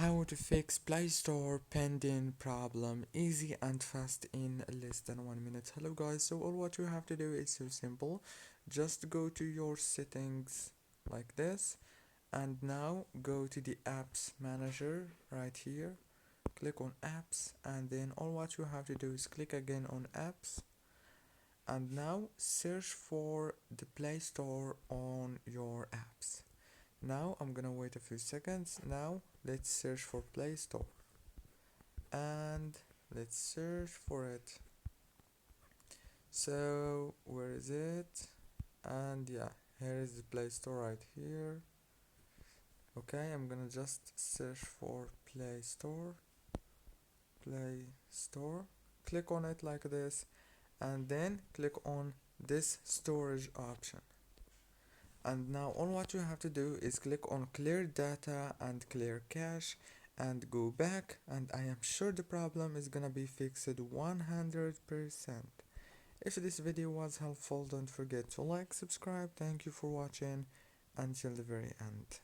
How to fix Play Store pending problem easy and fast in less than 1 minute. Hello guys, so all what you have to do is so simple. Just go to your settings like this, and now go to the apps manager right here. Click on apps, and then all what you have to do is click again on apps, and now search for the Play Store on your apps. Now I'm gonna wait a few seconds. Now let's search for Play Store, and let's search for it. So where is it? And yeah, here is the Play Store right here. Okay, I'm gonna just search for Play Store. Play Store. Click on it like this, and then click on this storage option. And now all what you have to do is click on clear data and clear cache and go back, and I am sure the problem is gonna be fixed 100%. If this video was helpful, don't forget to like, subscribe. Thank you for watching until the very end.